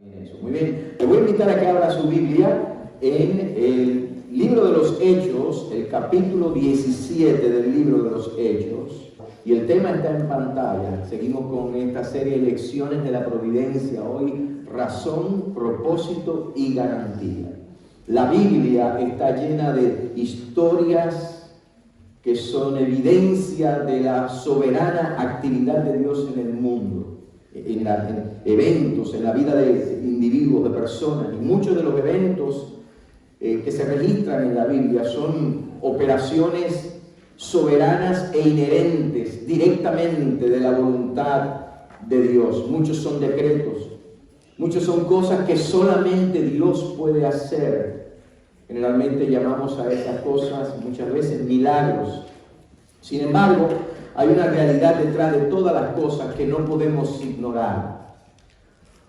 Bien, eso. Muy bien, le voy a invitar a que abra su Biblia en el libro de los Hechos, el capítulo 17 del libro de los Hechos, y el tema está en pantalla. Seguimos con esta serie de lecciones de la providencia, hoy razón, propósito y garantía. La Biblia está llena de historias que son evidencia de la soberana actividad de Dios en el mundo. En eventos, en la vida de individuos, de personas, y muchos de los eventos que se registran en la Biblia son operaciones soberanas e inherentes directamente de la voluntad de Dios. Muchos son decretos, muchos son cosas que solamente Dios puede hacer. Generalmente llamamos a esas cosas muchas veces milagros. Sin embargo, hay una realidad detrás de todas las cosas que no podemos ignorar.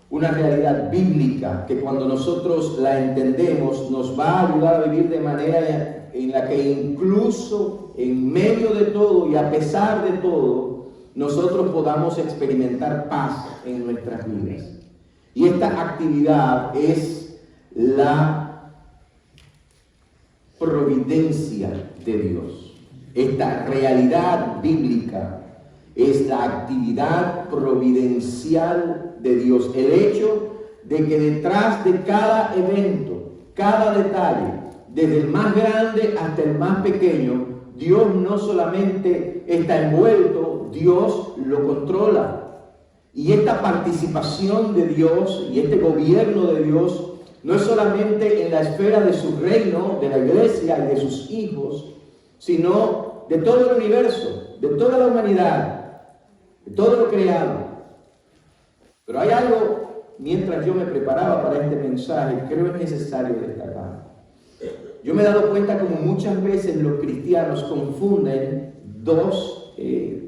Una realidad bíblica que cuando nosotros la entendemos nos va a ayudar a vivir de manera en la que incluso en medio de todo y a pesar de todo, nosotros podamos experimentar paz en nuestras vidas. Y esta actividad es la providencia de Dios. Esta realidad bíblica es la actividad providencial de Dios. El hecho de que detrás de cada evento, cada detalle, desde el más grande hasta el más pequeño, Dios no solamente está envuelto, Dios lo controla. Y esta participación de Dios y este gobierno de Dios no es solamente en la esfera de su reino, de la iglesia y de sus hijos, sino de todo el universo, de toda la humanidad, de todo lo creado. Pero hay algo, mientras yo me preparaba para este mensaje, creo es necesario destacar. Yo me he dado cuenta como muchas veces los cristianos confunden dos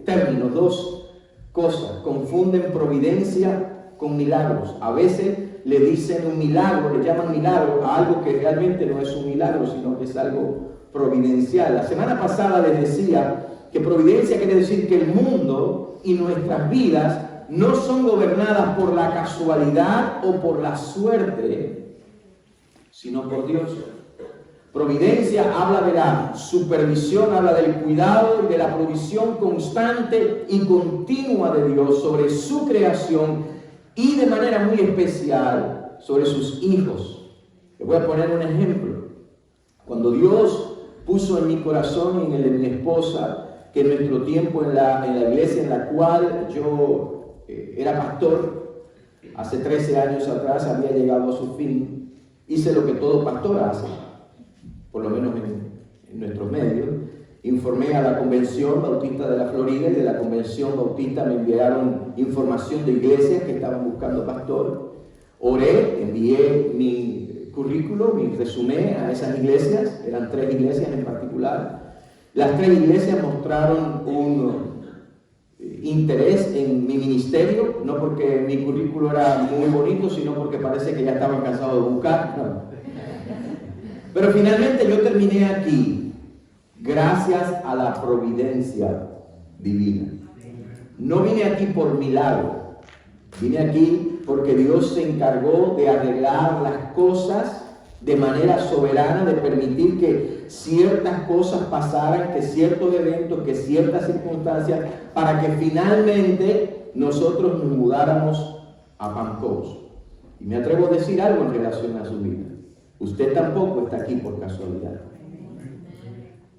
términos, dos cosas. Confunden providencia con milagros. A veces le dicen un milagro, le llaman milagro a algo que realmente no es un milagro, sino que es algo providencial. La semana pasada les decía que providencia quiere decir que el mundo y nuestras vidas no son gobernadas por la casualidad o por la suerte, sino por Dios. Providencia habla de la supervisión, habla del cuidado y de la provisión constante y continua de Dios sobre su creación y de manera muy especial sobre sus hijos. Les voy a poner un ejemplo. Cuando Dios puso en mi corazón y en el de mi esposa que en nuestro tiempo en la iglesia en la cual yo era pastor, hace 13 años atrás había llegado a su fin. Hice lo que todo pastor hace, por lo menos en nuestros medios. Informé a la Convención Bautista de la Florida y de la Convención Bautista me enviaron información de iglesias que estaban buscando pastor. Oré, envié mi currículo, mi resumen a esas iglesias, eran 3 iglesias en particular. Las 3 iglesias mostraron un interés en mi ministerio, no porque mi currículo era muy bonito, sino porque parece que ya estaban cansados de buscar. No. Pero finalmente yo terminé aquí, gracias a la providencia divina. No vine aquí por milagro, vine aquí porque Dios se encargó de arreglar las cosas de manera soberana, de permitir que ciertas cosas pasaran, que ciertos eventos, que ciertas circunstancias, para que finalmente nosotros nos mudáramos a Pancos. Y me atrevo a decir algo en relación a su vida. Usted tampoco está aquí por casualidad.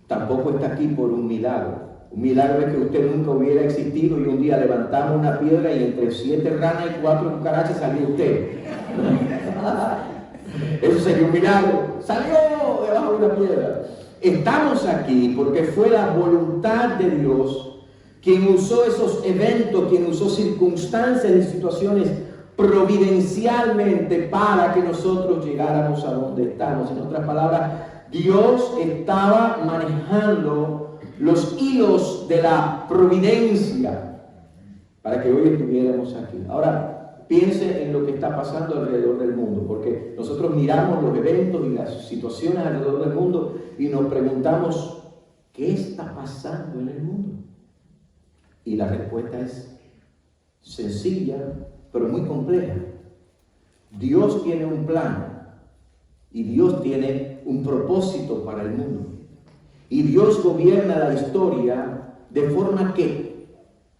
Tampoco está aquí por un milagro. Un milagro es que usted nunca hubiera existido y un día levantamos una piedra y entre 7 ranas y 4 cucarachas salió usted. Eso sería un milagro. Salió debajo de una piedra. Estamos aquí porque fue la voluntad de Dios quien usó esos eventos, quien usó circunstancias y situaciones providencialmente para que nosotros llegáramos a donde estamos. En otras palabras, Dios estaba manejando los hilos de la providencia para que hoy estuviéramos aquí. Ahora, piense en lo que está pasando alrededor del mundo, porque nosotros miramos los eventos y las situaciones alrededor del mundo y nos preguntamos, ¿qué está pasando en el mundo? Y la respuesta es sencilla, pero muy compleja. Dios tiene un plan y Dios tiene un propósito para el mundo. Y Dios gobierna la historia de forma que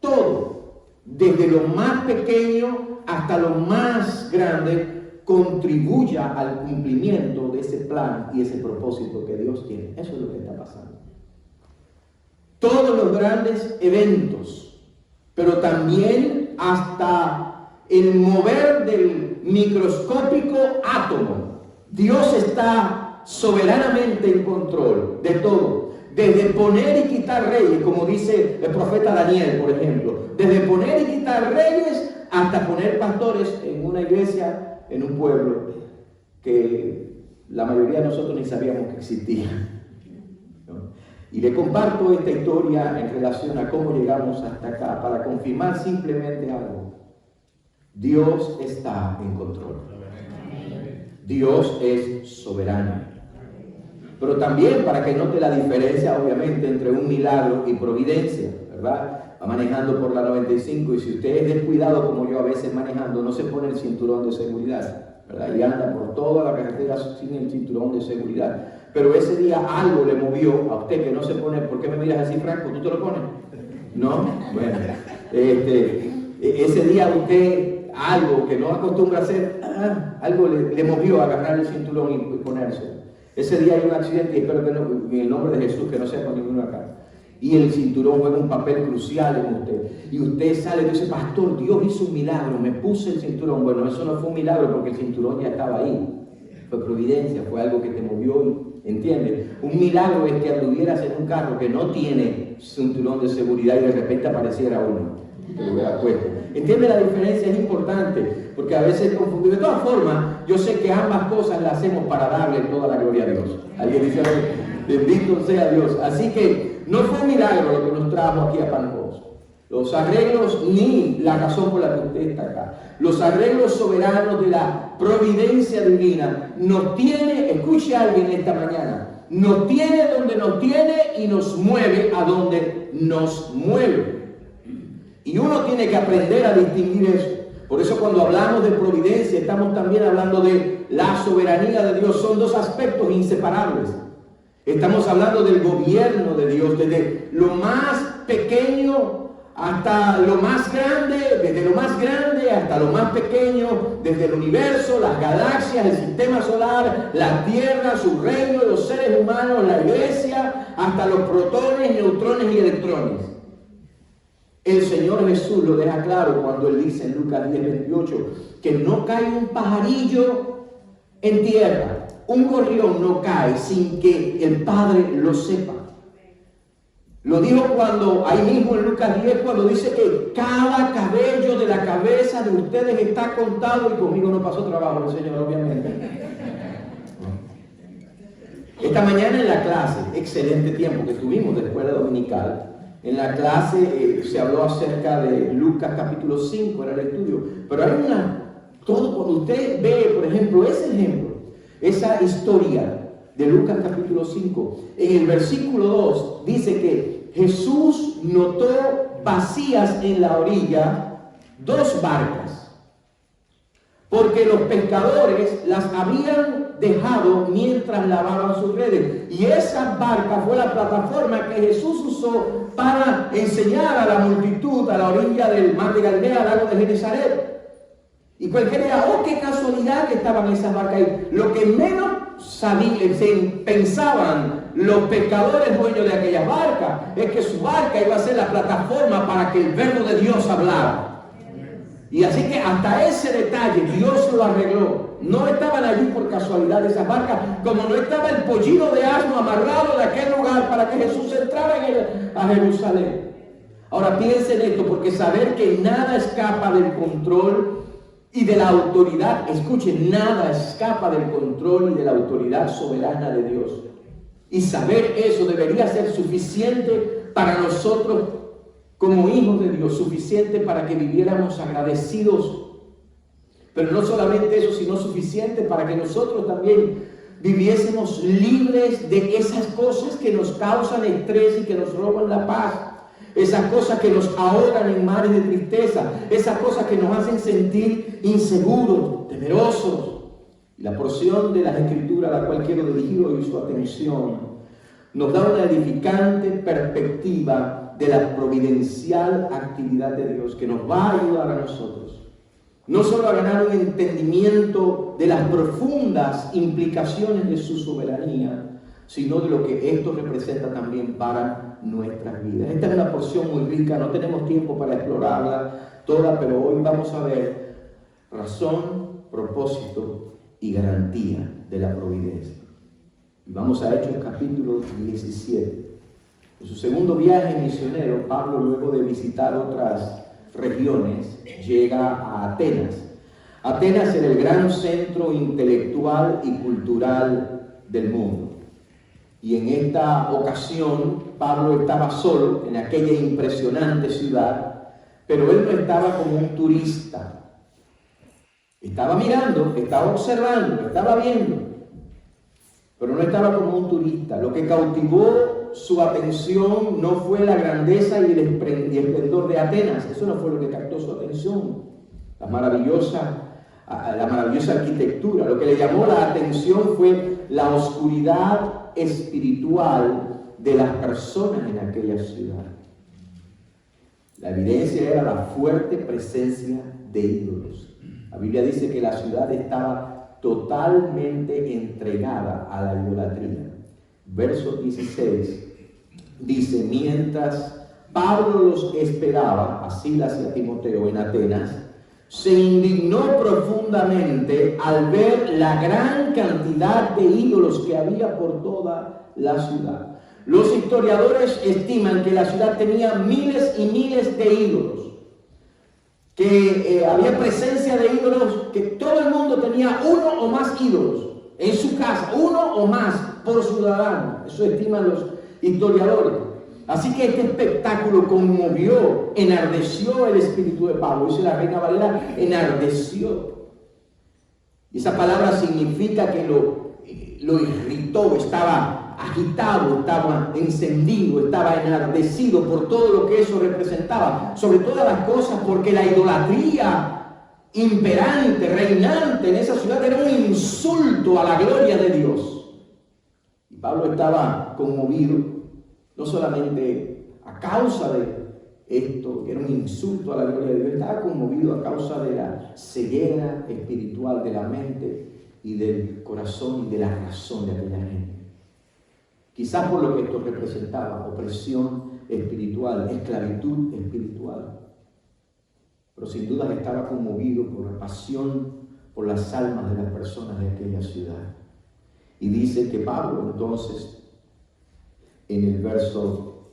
todo, desde lo más pequeño hasta lo más grande, contribuya al cumplimiento de ese plan y ese propósito que Dios tiene. Eso es lo que está pasando. Todos los grandes eventos, pero también hasta el mover del microscópico átomo, Dios está soberanamente en control de todo. Desde poner y quitar reyes, como dice el profeta Daniel, por ejemplo, desde poner y quitar reyes hasta poner pastores en una iglesia, en un pueblo que la mayoría de nosotros ni sabíamos que existía. ¿No? Y le comparto esta historia en relación a cómo llegamos hasta acá para confirmar simplemente algo. Dios está en control. Dios es soberano. Pero también para que note la diferencia, obviamente, entre un milagro y providencia, ¿verdad? Va manejando por la 95 y si usted es descuidado como yo a veces manejando, no se pone el cinturón de seguridad, ¿verdad? Y anda por toda la carretera sin el cinturón de seguridad. Pero ese día algo le movió a usted que no se pone. ¿Por qué me miras así, Franco? ¿Tú te lo pones? ¿No? Bueno, ese día usted, algo que no acostumbra a hacer, algo le movió a agarrar el cinturón y ponerse. Ese día hay un accidente y espero que no, en el nombre de Jesús, que no sepa ninguno acá. Y el cinturón juega un papel crucial en usted. Y usted sale y dice, pastor, Dios hizo un milagro, me puse el cinturón. Bueno, eso no fue un milagro porque el cinturón ya estaba ahí. Fue providencia, fue algo que te movió, ¿entiendes? Un milagro es que anduvieras en un carro que no tiene cinturón de seguridad y de repente apareciera uno. Te lo hubiera puesto. ¿Entiende la diferencia? Es importante, porque a veces es confundido. De todas formas, yo sé que ambas cosas las hacemos para darle toda la gloria a Dios. Alguien dice, bendito sea Dios. Así que no fue un milagro lo que nos trajo aquí a Pancos. Los arreglos, ni la razón por la que usted está acá. Los arreglos soberanos de la providencia divina nos tiene, escuche a alguien esta mañana, nos tiene donde nos tiene y nos mueve a donde nos mueve. Y uno tiene que aprender a distinguir eso. Por eso cuando hablamos de providencia, estamos también hablando de la soberanía de Dios. Son dos aspectos inseparables. Estamos hablando del gobierno de Dios, desde lo más pequeño hasta lo más grande, desde lo más grande hasta lo más pequeño, desde el universo, las galaxias, el sistema solar, la tierra, su reino, los seres humanos, la iglesia, hasta los protones, neutrones y electrones. El Señor Jesús lo deja claro cuando Él dice en Lucas 10:28 que no cae un pajarillo en tierra, un gorrión no cae sin que el Padre lo sepa. Lo dijo cuando, ahí mismo en Lucas 10, cuando dice que cada cabello de la cabeza de ustedes está contado, y conmigo no pasó trabajo el Señor, obviamente. Esta mañana en la clase, excelente tiempo que tuvimos de escuela dominical, en la clase se habló acerca de Lucas capítulo 5, era el estudio, pero hay todo cuando usted ve, por ejemplo, esa historia de Lucas capítulo 5, en el versículo 2 dice que Jesús notó vacías en la orilla 2 barcas, porque los pescadores las habían dejado mientras lavaban sus redes. Y esa barca fue la plataforma que Jesús usó para enseñar a la multitud a la orilla del mar de Galilea, al lago de Genesaret. Y cualquiera dirá, oh, qué casualidad que estaban esas barcas ahí. Lo que menos pensaban los pescadores dueños de aquella barca es que su barca iba a ser la plataforma para que el verbo de Dios hablara. Y así que hasta ese detalle Dios lo arregló. No estaban allí por casualidad esas barcas, como no estaba el pollino de asno amarrado de aquel lugar para que Jesús entrara a Jerusalén. Ahora piensen esto, porque saber que nada escapa del control y de la autoridad, escuchen, nada escapa del control y de la autoridad soberana de Dios. Y saber eso debería ser suficiente para nosotros como hijos de Dios, suficiente para que viviéramos agradecidos. Pero no solamente eso, sino suficiente para que nosotros también viviésemos libres de esas cosas que nos causan estrés y que nos roban la paz. esas cosas que nos ahogan en mares de tristeza, esas cosas que nos hacen sentir inseguros, temerosos. Y la porción de las Escrituras a la cual quiero dirigir hoy su atención nos da una edificante perspectiva de la providencial actividad de Dios que nos va a ayudar a nosotros no solo a ganar un entendimiento de las profundas implicaciones de su soberanía, sino de lo que esto representa también para nuestras vidas. Esta es una porción muy rica, no tenemos tiempo para explorarla toda, pero hoy vamos a ver razón, propósito y garantía de la providencia. Y vamos a Hechos capítulo 17. En su segundo viaje misionero, Pablo, luego de visitar otras regiones, llega a Atenas. Atenas era el gran centro intelectual y cultural del mundo. Y en esta ocasión, Pablo estaba solo en aquella impresionante ciudad, pero él no estaba como un turista. Estaba mirando, estaba observando, estaba viendo, pero no estaba como un turista. Lo que cautivó su atención no fue la grandeza y el esplendor de Atenas. Eso no fue lo que captó su atención. La maravillosa arquitectura. Lo que le llamó la atención fue la oscuridad espiritual de las personas en aquella ciudad. La evidencia era la fuerte presencia de ídolos. La Biblia dice que la ciudad estaba totalmente entregada a la idolatría. Verso 16 dice: mientras Pablo los esperaba, a Silas y a Timoteo en Atenas, se indignó profundamente al ver la gran cantidad de ídolos que había por toda la ciudad. Los historiadores estiman que la ciudad tenía miles y miles de ídolos, que había presencia de ídolos, que todo el mundo tenía uno o más ídolos en su casa, uno o más por ciudadano. Eso estiman los historiadores. Así que este espectáculo conmovió, enardeció el espíritu de Pablo. Dice la Reina Valera, enardeció. Y esa palabra significa que lo irritó, estaba agitado, estaba encendido, estaba enardecido por todo lo que eso representaba. Sobre todas las cosas porque la idolatría imperante, reinante en esa ciudad era un insulto a la gloria de Dios. Y Pablo estaba conmovido, no solamente a causa de esto, que era un insulto a la gloria de Dios, estaba conmovido a causa de la ceguera espiritual de la mente y del corazón y de la razón de aquella gente. Quizás por lo que esto representaba, opresión espiritual, esclavitud espiritual. Pero sin duda estaba conmovido por la pasión por las almas de las personas de aquella ciudad. Y dice que Pablo entonces, en el verso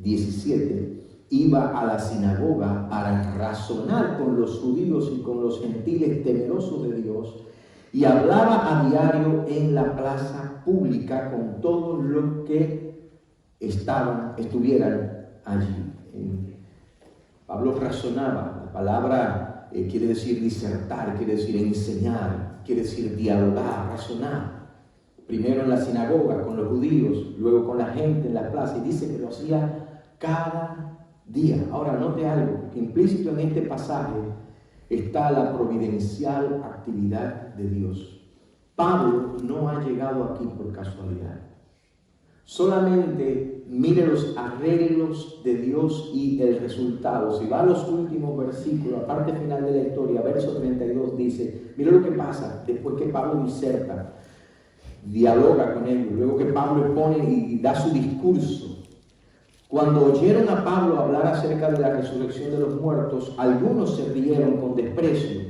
17, iba a la sinagoga para razonar con los judíos y con los gentiles temerosos de Dios, y hablaba a diario en la plaza pública con todos los que estuvieran allí. Pablo razonaba. La palabra quiere decir disertar, quiere decir enseñar, quiere decir dialogar, razonar. Primero en la sinagoga con los judíos, luego con la gente en la plaza, y dice que lo hacía cada día. Ahora note algo, que implícito en este pasaje está la providencial actividad de Dios. Pablo no ha llegado aquí por casualidad. Solamente mire los arreglos de Dios y el resultado. Si va a los últimos versículos, la parte final de la historia, verso 32 dice, mire lo que pasa después que Pablo diserta, dialoga con ellos, luego que Pablo expone y da su discurso. Cuando oyeron a Pablo hablar acerca de la resurrección de los muertos, algunos se rieron con desprecio,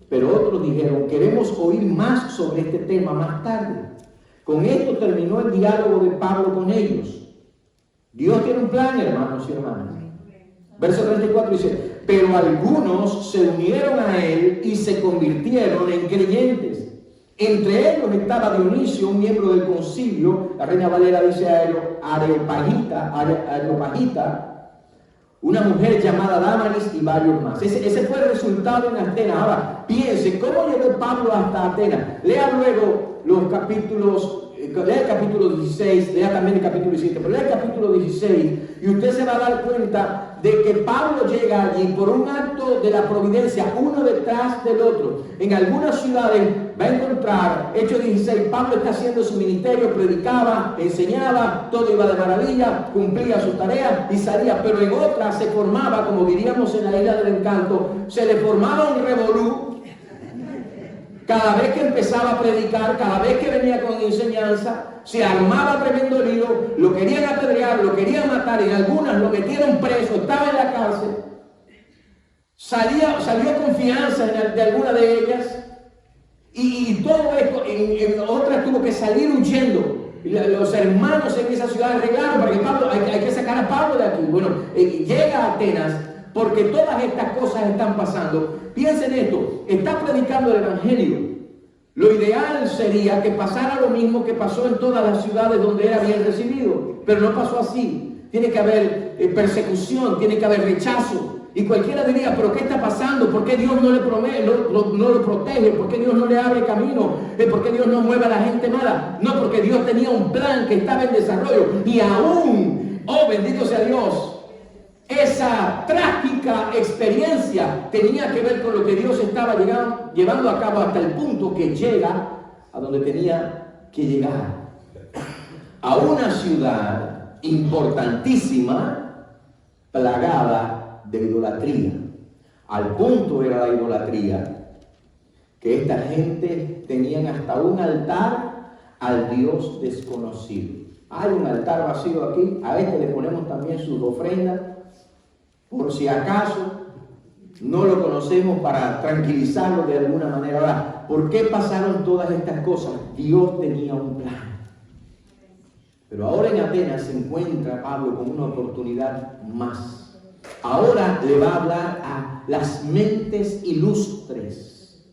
pero otros dijeron, queremos oír más sobre este tema más tarde. Con esto terminó el diálogo de Pablo con ellos. Dios tiene un plan, hermanos y hermanas. Verso 34 dice, pero algunos se unieron a él y se convirtieron en creyentes. Entre ellos estaba Dionisio, un miembro del concilio, la Reina Valera dice Areopagita, una mujer llamada Damaris y varios más. Ese fue el resultado en Atenas. Ahora, piense, ¿cómo llegó Pablo hasta Atenas? Lea luego los capítulos lea el capítulo 16, lea también el capítulo 17, pero lea el capítulo 16 y usted se va a dar cuenta de que Pablo llega allí por un acto de la providencia, uno detrás del otro. En algunas ciudades va a encontrar, Hechos 16, Pablo está haciendo su ministerio, predicaba, enseñaba, todo iba de maravilla, cumplía su tarea y salía, pero en otras se formaba, como diríamos en la Isla del Encanto, se le formaba un revolú. Cada vez que empezaba a predicar, cada vez que venía con enseñanza, se armaba tremendo lío, lo querían apedrear, lo querían matar, en algunas lo metieron preso, estaba en la cárcel, salió confianza de alguna de ellas, y todo esto, en otras tuvo que salir huyendo. Los hermanos en esa ciudad arreglaron para que Pablo, hay que sacar a Pablo de aquí. Bueno, llega a Atenas, porque todas estas cosas están pasando. Piensen esto, está predicando el evangelio. Lo ideal sería que pasara lo mismo que pasó en todas las ciudades donde era bien recibido, pero no pasó así. Tiene que haber persecución, tiene que haber rechazo. Y cualquiera diría, pero ¿qué está pasando? ¿Por qué Dios no le no lo protege? ¿Por qué Dios no le abre camino? ¿Por qué Dios no mueve a la gente mala? No, porque Dios tenía un plan que estaba en desarrollo. Y aún, oh bendito sea Dios, esa trágica experiencia tenía que ver con lo que Dios estaba llevando a cabo hasta el punto que llega a donde tenía que llegar. A una ciudad importantísima, plagada de idolatría. Al punto era la idolatría que esta gente tenían hasta un altar al Dios desconocido. Hay un altar vacío aquí, a este le ponemos también sus ofrendas. Por si acaso no lo conocemos, para tranquilizarlo de alguna manera. Ahora, ¿por qué pasaron todas estas cosas? Dios tenía un plan. Pero ahora en Atenas se encuentra Pablo con una oportunidad más. Ahora le va a hablar a las mentes ilustres,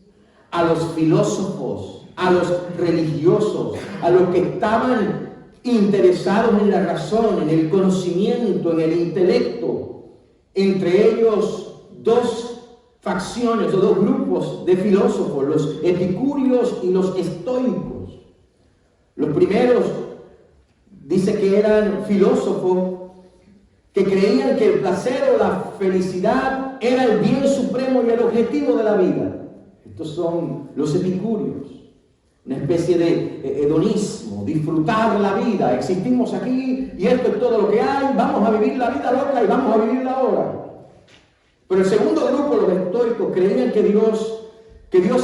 a los filósofos, a los religiosos, a los que estaban interesados en la razón, en el conocimiento, en el intelecto. Entre ellos dos facciones o dos grupos de filósofos, los epicúreos y los estoicos. Los primeros dice que eran filósofos que creían que el placer o la felicidad era el bien supremo y el objetivo de la vida. Estos son los epicúreos, una especie de hedonismo, disfrutar la vida. Existimos aquí y esto es todo lo que hay, vamos a vivir la vida loca y vamos a vivirla ahora. Pero el segundo grupo, los estoicos, creían que Dios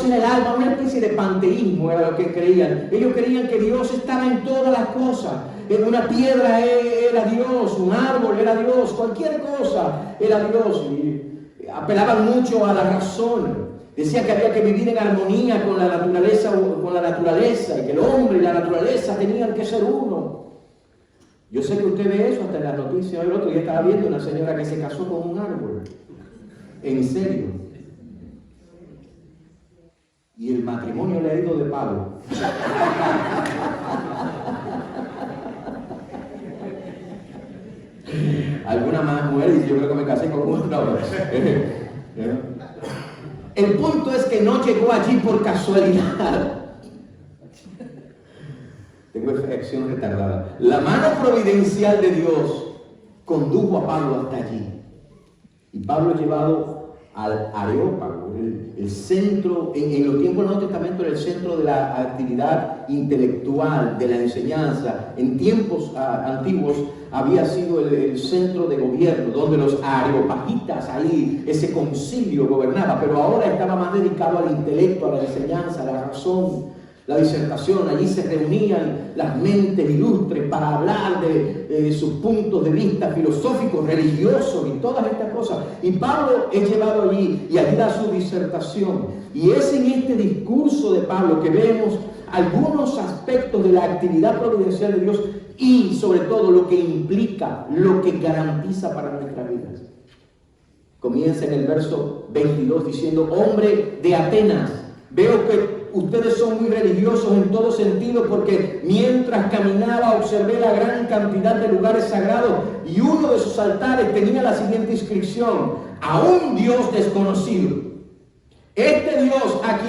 era el alma, una especie de panteísmo era lo que creían. Ellos creían que Dios estaba en todas las cosas. En una piedra era Dios, un árbol era Dios, cualquier cosa era Dios. Y apelaban mucho a la razón. Decían que había que vivir en armonía con la naturaleza, y que el hombre y la naturaleza tenían que ser uno. Yo sé que usted ve eso hasta en las noticias. El otro día estaba viendo una señora que se casó con un árbol. En serio. Y el matrimonio le ha ido de palo. Alguna más mujer dice, yo creo que me casé con uno. El punto es que no llegó allí por casualidad. Tengo acción retardada. La mano providencial de Dios condujo a Pablo hasta allí. Y Pablo llevado al Areópago, el centro, en los tiempos del Nuevo Testamento era el centro de la actividad intelectual, de la enseñanza. En tiempos antiguos había sido el centro de gobierno, donde los areopagitas, ahí ese concilio gobernaba, pero ahora estaba más dedicado al intelecto, a la enseñanza, a la razón, la disertación. Allí se reunían las mentes ilustres para hablar de sus puntos de vista filosóficos, religiosos y todas estas cosas. Y Pablo es llevado allí y allí da su disertación. Y es en este discurso de Pablo que vemos algunos aspectos de la actividad providencial de Dios y sobre todo lo que implica, lo que garantiza para nuestras vidas. Comienza en el verso 22 diciendo: hombre de Atenas, veo que ustedes son muy religiosos en todo sentido, porque mientras caminaba observé la gran cantidad de lugares sagrados y uno de sus altares tenía la siguiente inscripción: a un Dios desconocido. Este Dios a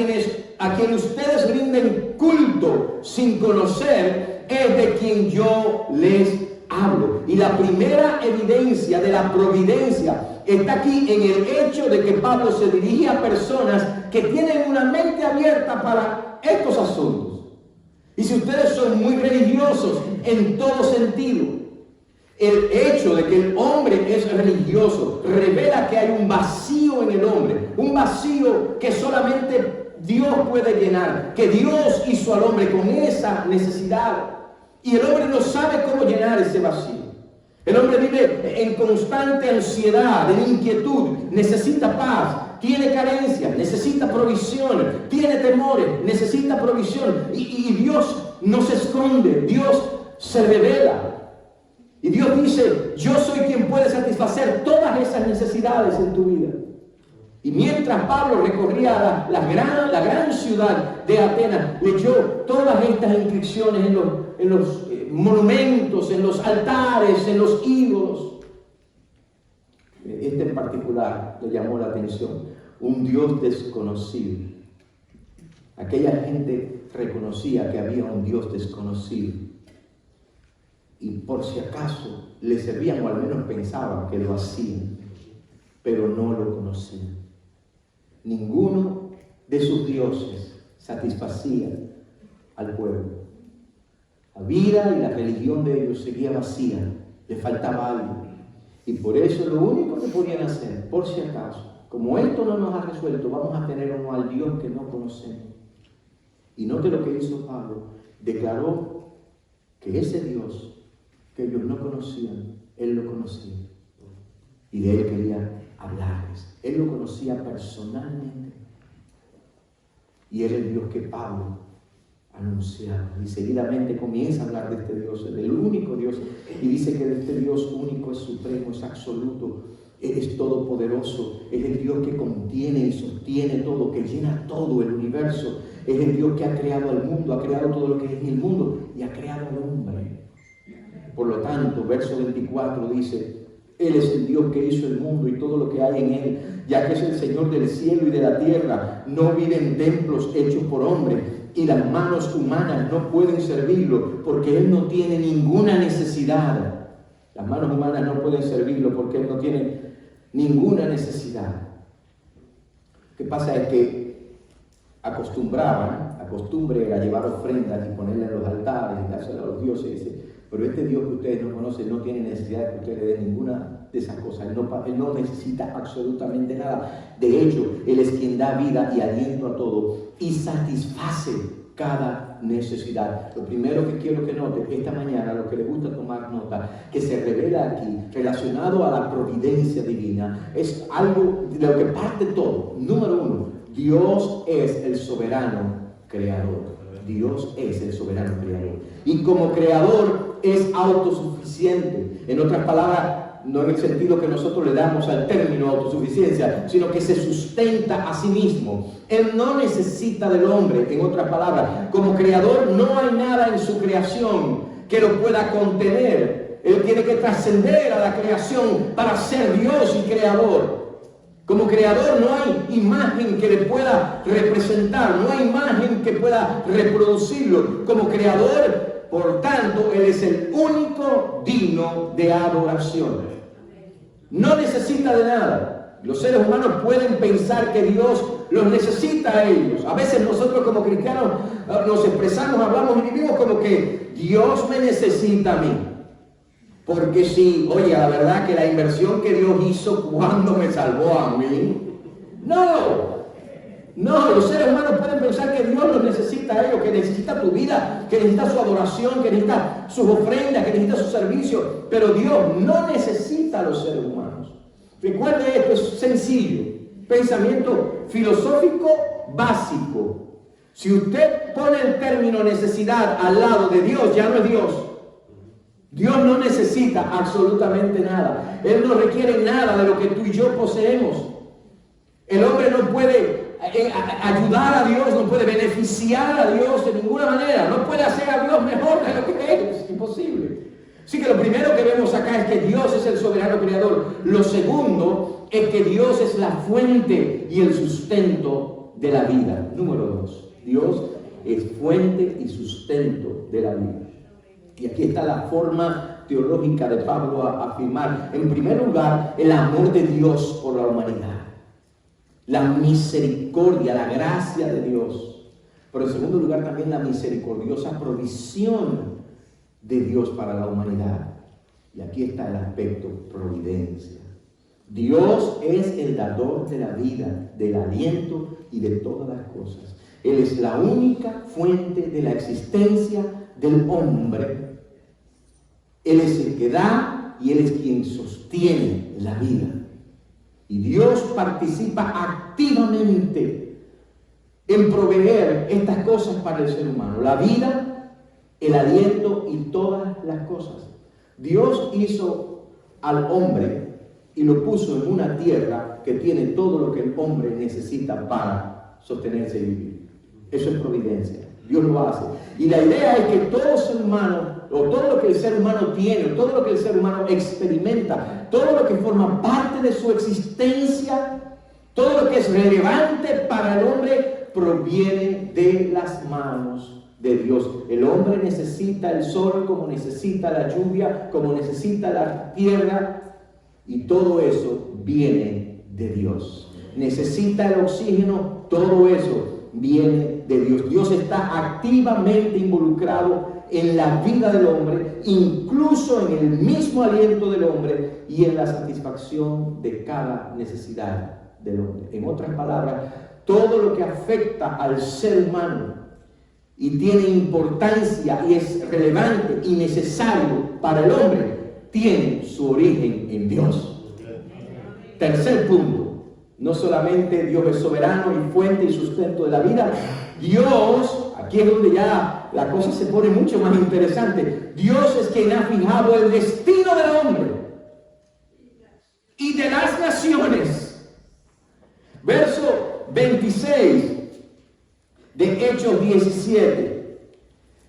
quien ustedes rinden culto sin conocer, es de quien yo les hablo. Y la primera evidencia de la providencia está aquí en el hecho de que Pablo se dirige a personas que tienen una mente abierta para estos asuntos. Y si ustedes son muy religiosos en todo sentido, el hecho de que el hombre es religioso revela que hay un vacío en el hombre, un vacío que solamente Dios puede llenar, que Dios hizo al hombre con esa necesidad. Y el hombre no sabe cómo llenar ese vacío. El hombre vive en constante ansiedad, en inquietud, necesita paz, tiene carencias, necesita provisión, tiene temores, necesita provisión. Y Dios no se esconde, Dios se revela. Y Dios dice, yo soy quien puede satisfacer todas esas necesidades en tu vida. Y mientras Pablo recorría la gran ciudad de Atenas, leyó todas estas inscripciones en los monumentos, en los altares, en los ídolos. Este en particular le llamó la atención, un Dios desconocido. Aquella gente reconocía que había un Dios desconocido. Y por si acaso le servían, o al menos pensaban que lo hacían, pero no lo conocían. Ninguno de sus dioses satisfacía al pueblo. La vida y la religión de ellos seguía vacía, le faltaba algo. Y por eso lo único que podían hacer, por si acaso, como esto no nos ha resuelto, vamos a tener uno al Dios que no conocemos. Y note lo que hizo Pablo, declaró que ese Dios que ellos no conocían, él lo conocía. Y de él quería hablarles. Él lo conocía personalmente. Y era el Dios que Pablo anunciaba. Y seguidamente comienza a hablar de este Dios, del único Dios. Y dice que este Dios único es supremo, es absoluto, es todopoderoso. Es el Dios que contiene y sostiene todo, que llena todo el universo. Es el Dios que ha creado al mundo, ha creado todo lo que es en el mundo y ha creado al hombre. Por lo tanto, verso 24 dice, Él es el Dios que hizo el mundo y todo lo que hay en él, ya que es el Señor del cielo y de la tierra. No vive en templos hechos por hombres, y las manos humanas no pueden servirlo, porque Él no tiene ninguna necesidad. Las manos humanas no pueden servirlo, porque Él no tiene ninguna necesidad. Lo que pasa es que la costumbre era llevar ofrendas y ponerlas en los altares y dárselas a los dioses. Pero este Dios que ustedes no conocen no tiene necesidad de que ustedes le den ninguna de esas cosas. Él no necesita absolutamente nada. De hecho, Él es quien da vida y aliento a todo y satisface cada necesidad. Lo primero que quiero que noten esta mañana, lo que les gusta tomar nota, que se revela aquí, relacionado a la providencia divina, es algo de lo que parte todo. Número uno, Dios es el soberano creador. Dios es el soberano creador. Y como creador es autosuficiente. En otras palabras, no en el sentido que nosotros le damos al término autosuficiencia, sino que se sustenta a sí mismo. Él no necesita del hombre. En otras palabras, como creador no hay nada en su creación que lo pueda contener. Él tiene que trascender a la creación para ser Dios y creador. Como creador no hay imagen que le pueda representar, no hay imagen que pueda reproducirlo. Como creador, por tanto, Él es el único digno de adoración. No necesita de nada. Los seres humanos pueden pensar que Dios los necesita a ellos. A veces nosotros como cristianos nos expresamos, hablamos y vivimos como que Dios me necesita a mí. Porque sí, oye, la verdad que la inversión que Dios hizo cuando me salvó a mí. No, los seres humanos pueden pensar que Dios los necesita a ellos, que necesita tu vida, que necesita su adoración, que necesita sus ofrendas, que necesita su servicio. Pero Dios no necesita a los seres humanos. Recuerde esto, es sencillo. Pensamiento filosófico básico. Si usted pone el término necesidad al lado de Dios, ya no es Dios. Dios no necesita absolutamente nada. Él no requiere nada de lo que tú y yo poseemos. El hombre no puede ayudar a Dios, no puede beneficiar a Dios de ninguna manera. No puede hacer a Dios mejor de lo que Él es. Imposible. Así que lo primero que vemos acá es que Dios es el soberano creador. Lo segundo es que Dios es la fuente y el sustento de la vida. Número 2. Dios es fuente y sustento de la vida. Y aquí está la forma teológica de Pablo a afirmar, en primer lugar, el amor de Dios por la humanidad, la misericordia, la gracia de Dios, pero en segundo lugar también la misericordiosa provisión de Dios para la humanidad. Y aquí está el aspecto providencia. Dios es el dador de la vida, del aliento y de todas las cosas. Él es la única fuente de la existencia del hombre. Él es el que da y Él es quien sostiene la vida. Y Dios participa activamente en proveer estas cosas para el ser humano. La vida, el aliento y todas las cosas. Dios hizo al hombre y lo puso en una tierra que tiene todo lo que el hombre necesita para sostenerse y vivir. Eso es providencia. Dios lo hace. Y la idea es que todo ser humano, o todo lo que el ser humano tiene, o todo lo que el ser humano experimenta, todo lo que forma parte de su existencia, todo lo que es relevante para el hombre, proviene de las manos de Dios. El hombre necesita el sol como necesita la lluvia, como necesita la tierra, y todo eso viene de Dios. Necesita el oxígeno, todo eso viene de Dios. Dios está activamente involucrado en la vida del hombre, incluso en el mismo aliento del hombre y en la satisfacción de cada necesidad del hombre. En otras palabras, todo lo que afecta al ser humano y tiene importancia y es relevante y necesario para el hombre, tiene su origen en Dios. Tercer punto. No solamente Dios es soberano y fuente y sustento de la vida. Dios, aquí es donde ya la cosa se pone mucho más interesante. Dios es quien ha fijado el destino del hombre y de las naciones. Verso 26 de Hechos 17.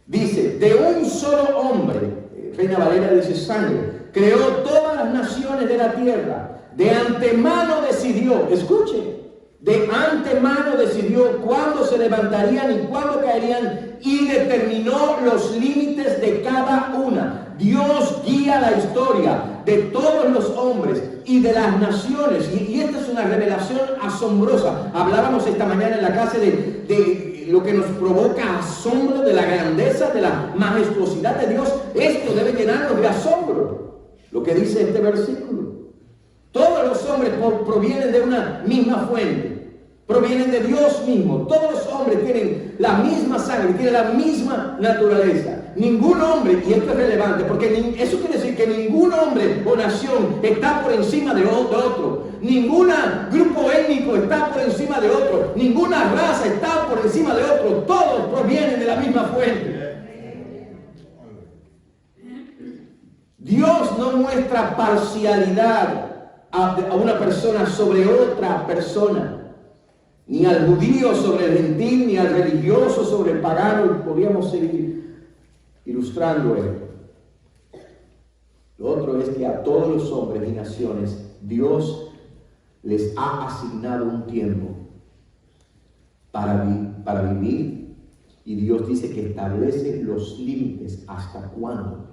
Dice, de un solo hombre, Reina Valera dice sangre, creó todas las naciones de la tierra. De antemano decidió, escuche, de antemano decidió cuándo se levantarían y cuándo caerían y determinó los límites de cada una. Dios guía la historia de todos los hombres y de las naciones. Y esta es una revelación asombrosa. Hablábamos esta mañana en la clase de lo que nos provoca asombro, de la grandeza, de la majestuosidad de Dios. Esto debe llenarnos de asombro, lo que dice este versículo. Todos los hombres provienen de una misma fuente, provienen de Dios mismo. Todos los hombres tienen la misma sangre, tienen la misma naturaleza. Ningún hombre, y esto es relevante, porque eso quiere decir que ningún hombre o nación está por encima de otro. Ningún grupo étnico está por encima de otro. Ninguna raza está por encima de otro. Todos provienen de la misma fuente. Dios no muestra parcialidad a una persona sobre otra persona, ni al judío sobre el gentil, ni al religioso sobre el pagano, y podríamos seguir ilustrando esto. Lo otro es que a todos los hombres y naciones Dios les ha asignado un tiempo para vivir, y Dios dice que establece los límites hasta cuándo,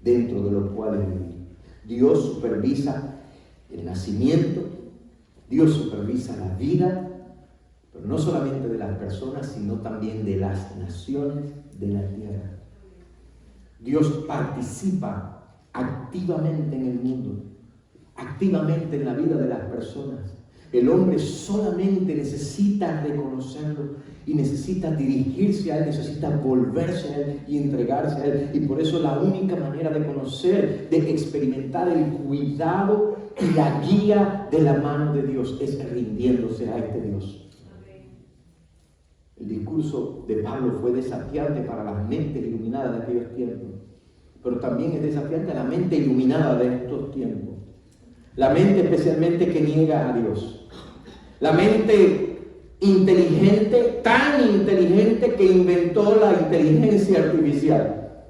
dentro de los cuales vivir. Dios supervisa el nacimiento, Dios supervisa la vida, pero no solamente de las personas, sino también de las naciones de la tierra. Dios participa activamente en el mundo, activamente en la vida de las personas. El hombre solamente necesita reconocerlo y necesita dirigirse a Él, necesita volverse a Él y entregarse a Él. Y por eso la única manera de conocer, de experimentar el cuidado y la guía de la mano de Dios es rindiéndose a este Dios. El discurso de Pablo fue desafiante para las mentes iluminadas de aquellos tiempos, pero también es desafiante a la mente iluminada de estos tiempos. La mente especialmente que niega a Dios. La mente inteligente, tan inteligente que inventó la inteligencia artificial.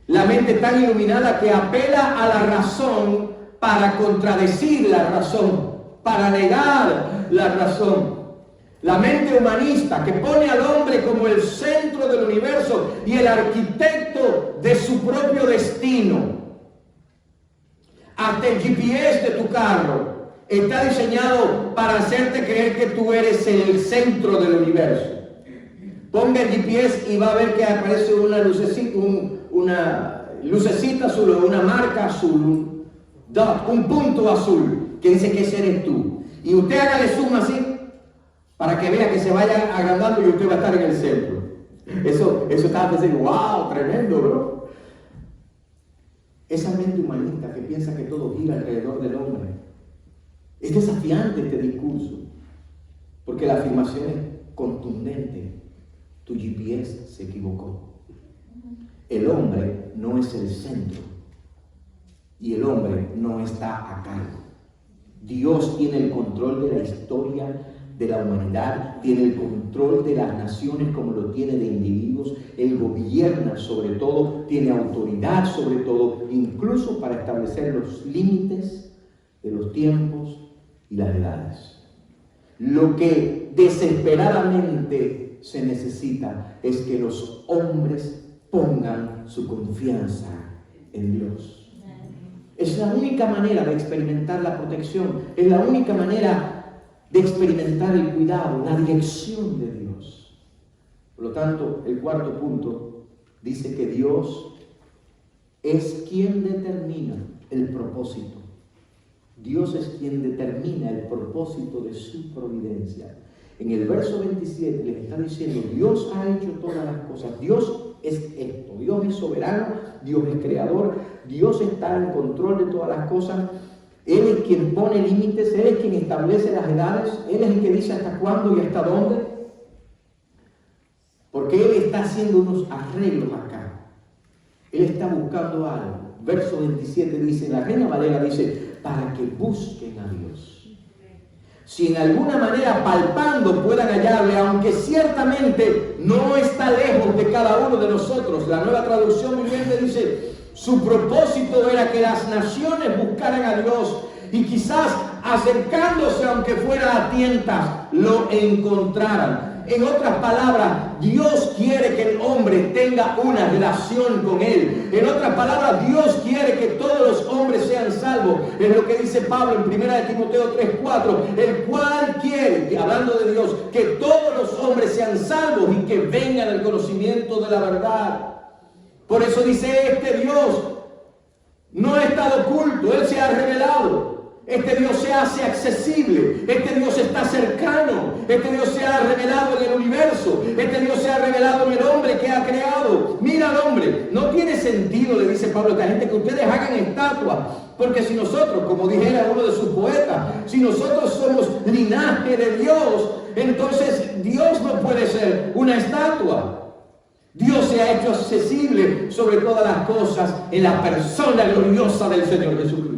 La mente tan iluminada que apela a la razón para contradecir la razón, para negar la razón. La mente humanista que pone al hombre como el centro del universo y el arquitecto de su propio destino. Hasta el GPS de tu carro está diseñado para hacerte creer que tú eres el centro del universo. Ponga el GPS y va a ver que aparece una lucecita azul o una marca azul, un punto azul que dice que ese eres tú. Y usted hágale zoom así para que vea que se vaya agrandando y usted va a estar en el centro. Eso estaba pensando, wow, tremendo, bro. Esa mente humanista que piensa que todo gira alrededor del hombre. Es desafiante este discurso, porque la afirmación es contundente. Tu GPS se equivocó. El hombre no es el centro y el hombre no está a cargo. Dios tiene el control de la historia de la humanidad, tiene el control de las naciones como lo tiene de individuos. Él gobierna sobre todo, tiene autoridad sobre todo, incluso para establecer los límites de los tiempos y las edades. Lo que desesperadamente se necesita es que los hombres pongan su confianza en Dios. Es la única manera de experimentar la protección, es la única manera de experimentar el cuidado, la dirección de Dios. Por lo tanto, el cuarto punto dice que Dios es quien determina el propósito. Dios es quien determina el propósito de su providencia. En el verso 27 les está diciendo, Dios ha hecho todas las cosas. Dios es esto. Dios es soberano, Dios es creador, Dios está en control de todas las cosas. Él es quien pone límites, Él es quien establece las edades, Él es el que dice hasta cuándo y hasta dónde. Porque Él está haciendo unos arreglos acá. Él está buscando algo. Verso 27 dice, la Reina Valera dice, para que busquen a Dios. Si en alguna manera palpando puedan hallarle, aunque ciertamente no está lejos de cada uno de nosotros. La Nueva Traducción Viviente dice, su propósito era que las naciones buscaran a Dios y quizás acercándose, aunque fuera a tientas, lo encontraran. En otras palabras, Dios quiere que el hombre tenga una relación con Él. En otras palabras, Dios quiere que todos los hombres sean salvos. Es lo que dice Pablo en 1 Timoteo 3:4, el cual quiere, hablando de Dios, que todos los hombres sean salvos y que vengan al conocimiento de la verdad. Por eso dice, este Dios no ha estado oculto, Él se ha revelado. Este Dios se hace accesible, este Dios está cercano, este Dios se ha revelado en el universo, este Dios se ha revelado en el hombre que ha creado. Mira al hombre, no tiene sentido, le dice Pablo a esta gente, que ustedes hagan estatuas, porque si nosotros, como dijera uno de sus poetas, si nosotros somos linaje de Dios, entonces Dios no puede ser una estatua. Dios se ha hecho accesible sobre todas las cosas en la persona gloriosa del Señor Jesucristo.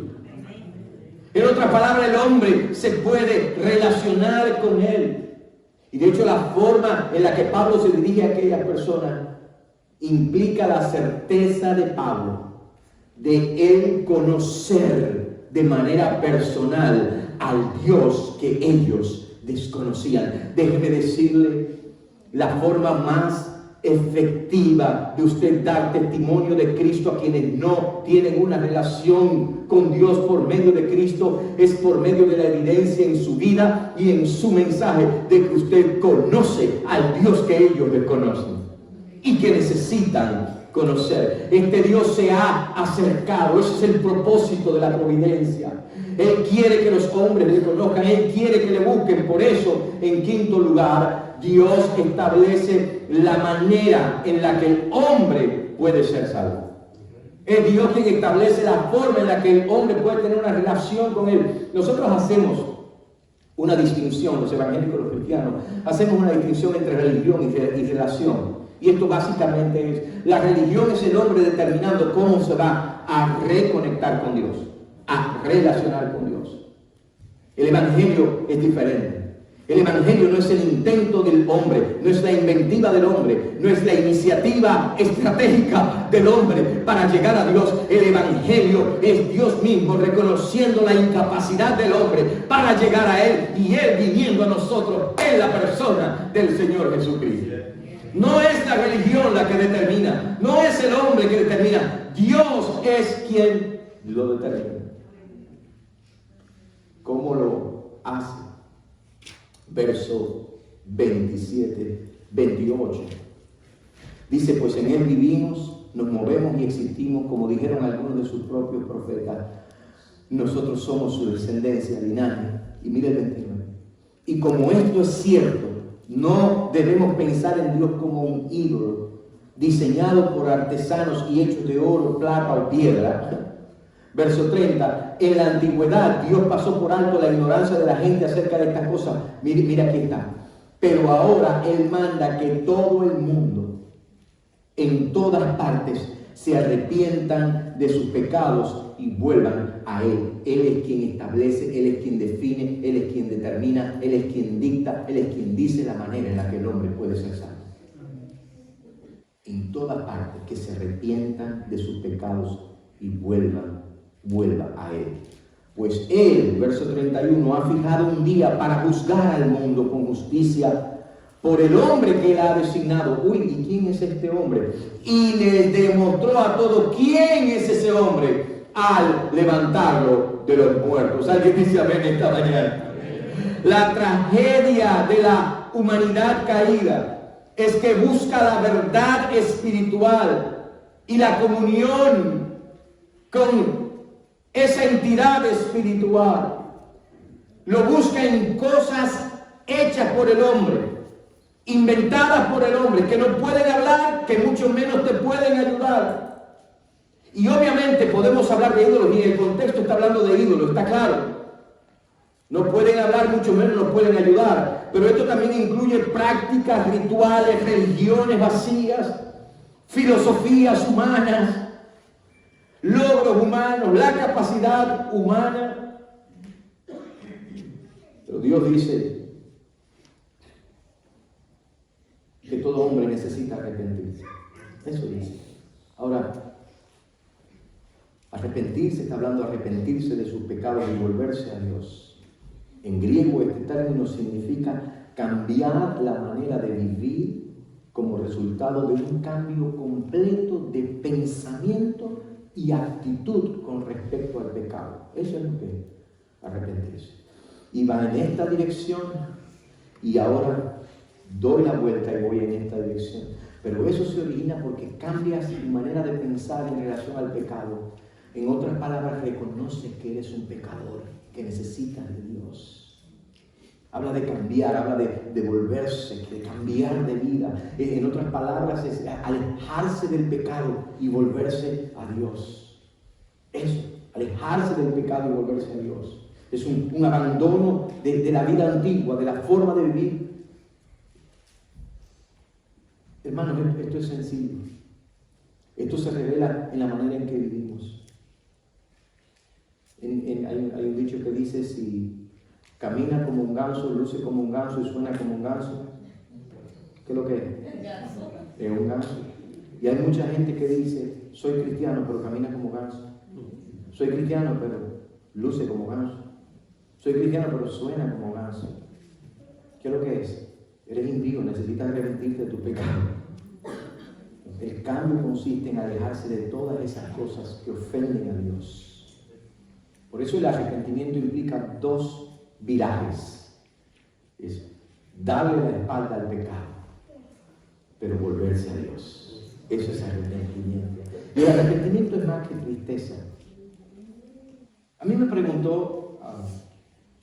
En otras palabras, el hombre se puede relacionar con Él. Y de hecho la forma en la que Pablo se dirige a aquellas personas implica la certeza de Pablo de él conocer de manera personal al Dios que ellos desconocían. Déjeme decirle, la forma más efectiva de usted dar testimonio de Cristo a quienes no tienen una relación con Dios por medio de Cristo es por medio de la evidencia en su vida y en su mensaje de que usted conoce al Dios que ellos desconocen y que necesitan conocer. Este Dios se ha acercado. Ese es el propósito de la providencia. Él quiere que los hombres le conozcan, Él quiere que le busquen. Por eso, en quinto lugar, Dios establece la manera en la que el hombre puede ser salvo. Es Dios quien establece la forma en la que el hombre puede tener una relación con Él. Nosotros hacemos una distinción, los evangélicos, los cristianos, hacemos una distinción entre religión y relación. Y esto básicamente es, la religión es el hombre determinando cómo se va a reconectar con Dios, a relacionar con Dios. El evangelio es diferente. El Evangelio no es el intento del hombre, no es la inventiva del hombre, no es la iniciativa estratégica del hombre para llegar a Dios. El Evangelio es Dios mismo reconociendo la incapacidad del hombre para llegar a Él y Él viniendo a nosotros en la persona del Señor Jesucristo. No es la religión la que determina, no es el hombre que determina, Dios es quien lo determina. ¿Cómo lo hace? Verso 27, 28. Dice, pues en Él vivimos, nos movemos y existimos, como dijeron algunos de sus propios profetas. Nosotros somos su descendencia, linaje. Y mire el 29. Y como esto es cierto, no debemos pensar en Dios como un ídolo, diseñado por artesanos y hechos de oro, plata o piedra. Verso 30, en la antigüedad Dios pasó por alto la ignorancia de la gente acerca de estas cosas. Mira aquí está. Pero ahora Él manda que todo el mundo, en todas partes, se arrepientan de sus pecados y vuelvan a Él. Él es quien establece, Él es quien define, Él es quien determina, Él es quien dicta, Él es quien dice la manera en la que el hombre puede ser salvo. En todas partes, que se arrepientan de sus pecados y vuelva a Él. Pues Él, verso 31, ha fijado un día para juzgar al mundo con justicia por el hombre que Él ha designado. Uy, ¿y quién es este hombre? Y les demostró a todos quién es ese hombre al levantarlo de los muertos. ¿Alguien dice amén esta mañana? La tragedia de la humanidad caída es que busca la verdad espiritual y la comunión con esa entidad espiritual. Lo busca en cosas hechas por el hombre, inventadas por el hombre, que no pueden hablar, que mucho menos te pueden ayudar. Y obviamente podemos hablar de ídolos, y en el contexto está hablando de ídolos, está claro. No pueden hablar, mucho menos nos pueden ayudar. Pero esto también incluye prácticas, rituales, religiones vacías, filosofías humanas, logros humanos, la capacidad humana. Pero Dios dice que todo hombre necesita arrepentirse. Eso dice. Ahora, arrepentirse, está hablando de arrepentirse de sus pecados y volverse a Dios. En griego este término significa cambiar la manera de vivir como resultado de un cambio completo de pensamiento y actitud con respecto al pecado. Eso es lo que es arrepentirse. Y va en esta dirección y ahora doy la vuelta y voy en esta dirección. Pero eso se origina porque cambias tu manera de pensar en relación al pecado. En otras palabras, reconoces que eres un pecador, que necesitas de Dios. Habla de cambiar, habla de volverse, de cambiar de vida. En otras palabras, es alejarse del pecado y volverse a Dios. Eso, alejarse del pecado y volverse a Dios. Es un abandono de la vida antigua, de la forma de vivir. Hermanos, esto es sencillo. Esto se revela en la manera en que vivimos. Hay un dicho que dice, si camina como un ganso, luce como un ganso y suena como un ganso, ¿qué es lo que es? Es un ganso. Y hay mucha gente que dice, soy cristiano, pero camina como ganso. Soy cristiano, pero luce como ganso. Soy cristiano, pero suena como ganso. ¿Qué es lo que es? Eres impío, necesitas arrepentirte de tu pecado. El cambio consiste en alejarse de todas esas cosas que ofenden a Dios. Por eso el arrepentimiento implica dos virajes. Es darle la espalda al pecado, pero volverse a Dios. Eso es arrepentimiento. Y el arrepentimiento es más que tristeza. A mí me preguntó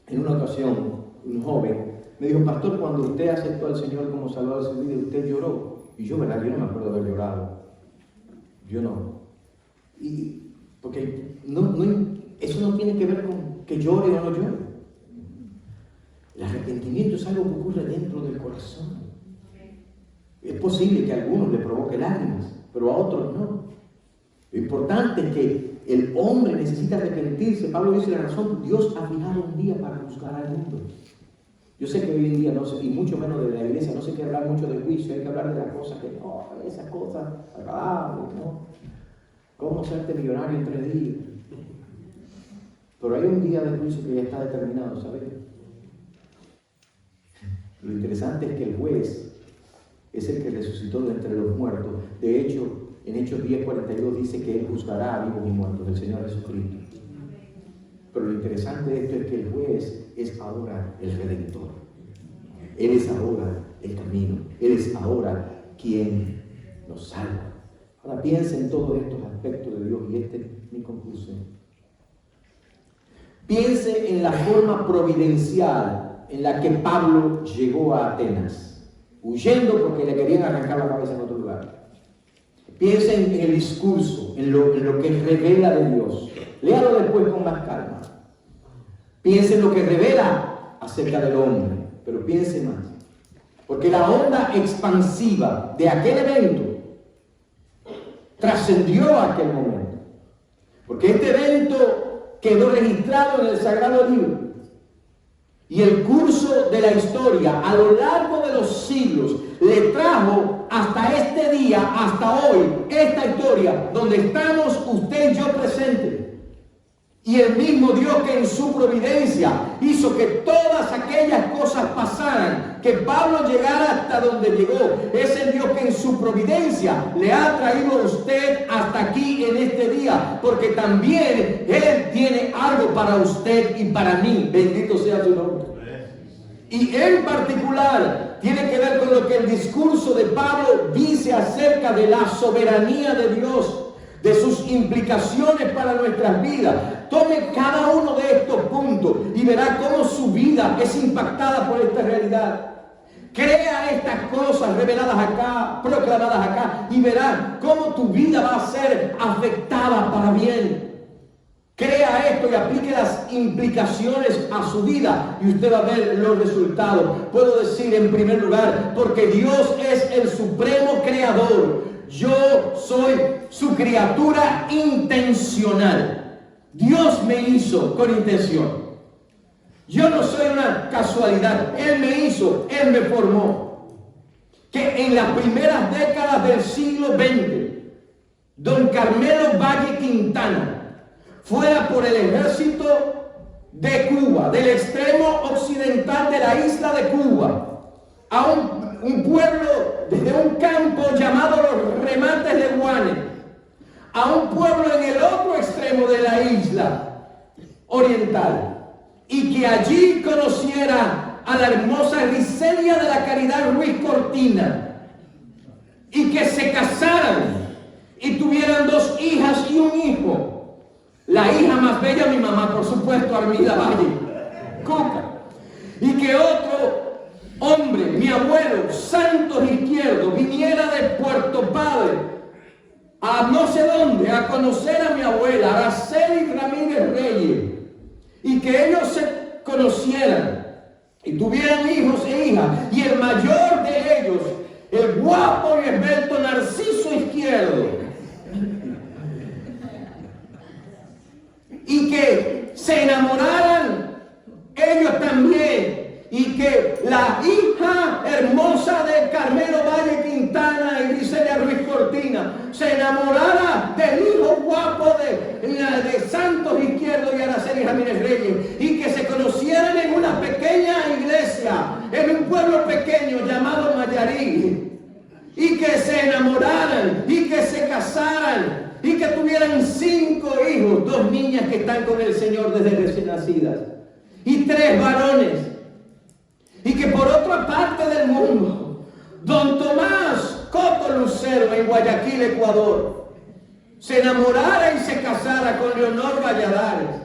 en una ocasión un joven, me dijo, pastor, cuando usted aceptó al Señor como Salvador de su vida, ¿usted lloró? Y yo, ¿verdad? Yo no me acuerdo de haber llorado. Yo no. Y porque eso no tiene que ver con que llore o no llore. El arrepentimiento es algo que ocurre dentro del corazón. Es posible que a algunos le provoque lágrimas, pero a otros no. Lo importante es que el hombre necesita arrepentirse. Pablo dice la razón, Dios ha fijado un día para juzgar al mundo. Yo sé que hoy en día, no sé, y mucho menos de la iglesia, no sé qué hablar mucho del juicio, hay que hablar de las cosas que no, esas cosas agradables, ¿no? ¿Cómo hacerte millonario en 3 días? Pero hay un día de juicio que ya está determinado, ¿sabes? Lo interesante es que el juez es el que resucitó de entre los muertos. De hecho, en Hechos 10:42 dice que Él juzgará a vivos y muertos, el Señor Jesucristo. Pero lo interesante de esto es que el juez es ahora el Redentor. Él es ahora el camino. Él es ahora quien nos salva. Ahora piensa en todos estos aspectos de Dios y esta es mi conclusión. Piense en la forma providencial en la que Pablo llegó a Atenas, huyendo porque le querían arrancar la cabeza en otro lugar. Piensen en el discurso, en lo que revela de Dios. Léalo después con más calma. Piensen en lo que revela acerca del hombre, pero piense más. Porque la onda expansiva de aquel evento trascendió a aquel momento. Porque este evento quedó registrado en el Sagrado Libro. Y el curso de la historia a lo largo de los siglos le trajo hasta este día, hasta hoy, esta historia donde estamos usted y yo presentes. Y el mismo Dios que en su providencia hizo que todas aquellas cosas pasaran, que Pablo llegara hasta donde llegó, es el Dios que en su providencia le ha traído a usted hasta aquí en este día, porque también Él tiene algo para usted y para mí. Bendito sea su nombre. Y en particular tiene que ver con lo que el discurso de Pablo dice acerca de la soberanía de Dios, de sus implicaciones para nuestras vidas. Tome cada uno de estos puntos y verá cómo su vida es impactada por esta realidad. Crea estas cosas reveladas acá, proclamadas acá, y verá cómo tu vida va a ser afectada para bien. Crea esto y aplique las implicaciones a su vida y usted va a ver los resultados. Puedo decir en primer lugar, porque Dios es el supremo creador. Yo soy su criatura intencional. Dios me hizo con intención. Yo no soy una casualidad. Él me hizo, Él me formó. Que en las primeras décadas del siglo XX, don Carmelo Valle Quintana fuera por el ejército de Cuba, del extremo occidental de la isla de Cuba, a un pueblo, desde un campo llamado los Remates de Guane, a un pueblo en el otro extremo de la isla oriental, y que allí conociera a la hermosa Griselia de la Caridad Ruiz Cortina, y que se casaran y tuvieran 2 hijas y un hijo. La hija más bella, mi mamá, por supuesto, Armida Valle Cuca. Y que otro hombre, mi abuelo, Santos Izquierdo, viniera de Puerto Padre a no sé dónde, a conocer a mi abuela, Araceli Ramírez Reyes, y que ellos se conocieran y tuvieran hijos e hijas, y el mayor de ellos, el guapo y esbelto Narciso Izquierdo, y que se enamoraran ellos también, y que la hija hermosa de Carmelo Valle Quintana y Griselia Ruiz Cortina se enamorara del hijo guapo de Santos Izquierdo y Araceli Ramírez Reyes, y que se conocieran en una pequeña iglesia, en un pueblo pequeño llamado Mayarí, y que se enamoraran y que se casaran y que tuvieran 5 hijos, 2 niñas que están con el Señor desde recién nacidas y 3 varones. Y que por otra parte del mundo, don Tomás Coto Lucero en Guayaquil, Ecuador, se enamorara y se casara con Leonor Valladares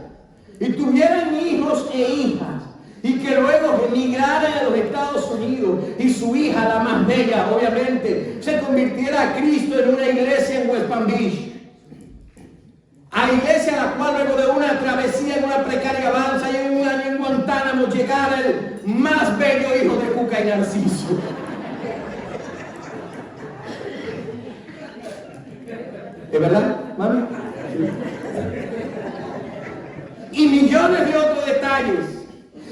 y tuvieran hijos e hijas, y que luego emigraran a los Estados Unidos y su hija, la más bella, obviamente, se convirtiera a Cristo en una iglesia en West Palm Beach. A iglesia a la cual luego de una travesía en una precaria balsa y en un año en Guantánamo llegara el más bello hijo de Cuca y Narciso. ¿Es verdad, mami? Y millones de otros detalles.